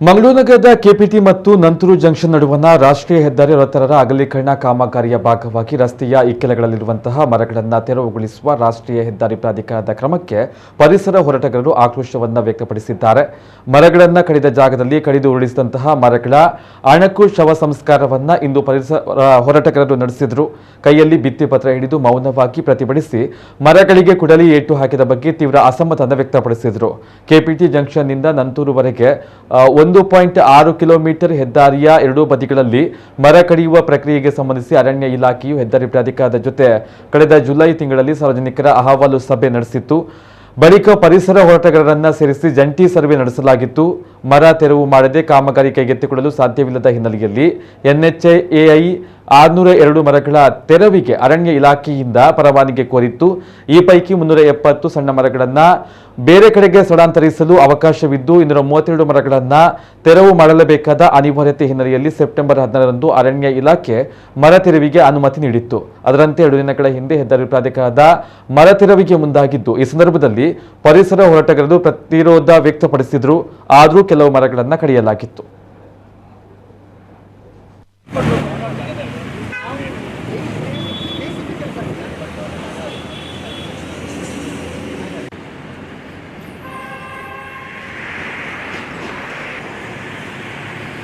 ಮಂಗಳೂರು ನಗರದ ಕೆಪಿಟಿ ಮತ್ತು ನಂತೂರು ಜಂಕ್ಷನ್ ನಡುವಣ ರಾಷ್ಟ್ರೀಯ ಹೆದ್ದಾರಿ 60ರ ಅಗಲೀಕರಣ ಕಾಮಗಾರಿಯ ಭಾಗವಾಗಿ ರಸ್ತೆಯ ಇಕ್ಕೆಲಗಳಲ್ಲಿರುವಂತಹ ಮರಗಳನ್ನು ತೆರವುಗೊಳಿಸುವ ರಾಷ್ಟ್ರೀಯ ಹೆದ್ದಾರಿ ಪ್ರಾಧಿಕಾರದ ಕ್ರಮಕ್ಕೆ ಪರಿಸರ ಹೋರಾಟಗಾರರು ಆಕ್ರೋಶವನ್ನು ವ್ಯಕ್ತಪಡಿಸಿದ್ದಾರೆ. ಮರಗಳನ್ನು ಕಡಿದ ಜಾಗದಲ್ಲಿ ಕಡಿದು ಉರುಳಿಸಿದಂತಹ ಮರಗಳ ಅಣಕು ಶವ ಸಂಸ್ಕಾರವನ್ನು ಇಂದು ಪರಿಸರ ಹೋರಾಟಗಾರರು ನಡೆಸಿದರು. ಕೈಯಲ್ಲಿ ಭಿತ್ತಿಪತ್ರ ಹಿಡಿದು ಮೌನವಾಗಿ ಪ್ರತಿಭಟಿಸಿ ಮರಗಳಿಗೆ ಕುಡಲಿ ಏಟು ಹಾಕಿದ ಬಗ್ಗೆ ತೀವ್ರ ಅಸಮಾಧಾನ ವ್ಯಕ್ತಪಡಿಸಿದರು. ಕೆಪಿಟಿ ಜಂಕ್ಷನ್ನಿಂದ ನಂತೂರುವರೆಗೆ 1.6 ಕಿಲೋಮೀಟರ್ ಹೆದ್ದಾರಿಯ ಎರಡೂ ಬದಿಗಳಲ್ಲಿ ಮರ ಕಡಿಯುವ ಪ್ರಕ್ರಿಯೆಗೆ ಸಂಬಂಧಿಸಿ ಅರಣ್ಯ ಇಲಾಖೆಯು ಹೆದ್ದಾರಿ ಪ್ರಾಧಿಕಾರದ ಜೊತೆ ಕಳೆದ ಜುಲೈ ತಿಂಗಳಲ್ಲಿ ಸಾರ್ವಜನಿಕರ ಅಹವಾಲು ಸಭೆ ನಡೆಸಿತ್ತು. ಬಳಿಕ ಪರಿಸರ ಹೋರಾಟಗಾರರನ್ನ ಸೇರಿಸಿ ಜಂಟಿ ಸರ್ವೆ ನಡೆಸಲಾಗಿತ್ತು. ಮರ ತೆರವು ಮಾಡದೆ ಕಾಮಗಾರಿ ಕೈಗೆತ್ತಿಕೊಳ್ಳಲು ಸಾಧ್ಯವಿಲ್ಲದ ಹಿನ್ನೆಲೆಯಲ್ಲಿ NHAI 602 ಮರಗಳ ತೆರವಿಗೆ ಅರಣ್ಯ ಇಲಾಖೆಯಿಂದ ಪರವಾನಗಿ ಕೋರಿತ್ತು. ಈ ಪೈಕಿ 370 ಸಣ್ಣ ಮರಗಳನ್ನು ಬೇರೆ ಕಡೆಗೆ ಸ್ಥಳಾಂತರಿಸಲು ಅವಕಾಶವಿದ್ದು 232 ಮರಗಳನ್ನು ತೆರವು ಮಾಡಲೇಬೇಕಾದ ಅನಿವಾರ್ಯತೆ ಹಿನ್ನೆಲೆಯಲ್ಲಿ ಸೆಪ್ಟೆಂಬರ್ 16ರಂದು ಅರಣ್ಯ ಇಲಾಖೆ ಮರ ತೆರವಿಗೆ ಅನುಮತಿ ನೀಡಿತ್ತು. ಅದರಂತೆ 2 ದಿನಗಳ ಹಿಂದೆ ಹೆದ್ದಾರಿ ಪ್ರಾಧಿಕಾರದ ಮರ ತೆರವಿಗೆ ಮುಂದಾಗಿದ್ದು, ಈ ಸಂದರ್ಭದಲ್ಲಿ ಪರಿಸರ ಹೋರಾಟಗಾರರು ಪ್ರತಿರೋಧ ವ್ಯಕ್ತಪಡಿಸಿದ್ರು. ಆದರೂ ಕೆಲವು ಮರಗಳನ್ನು ಕಡಿಯಲಾಗಿತ್ತು.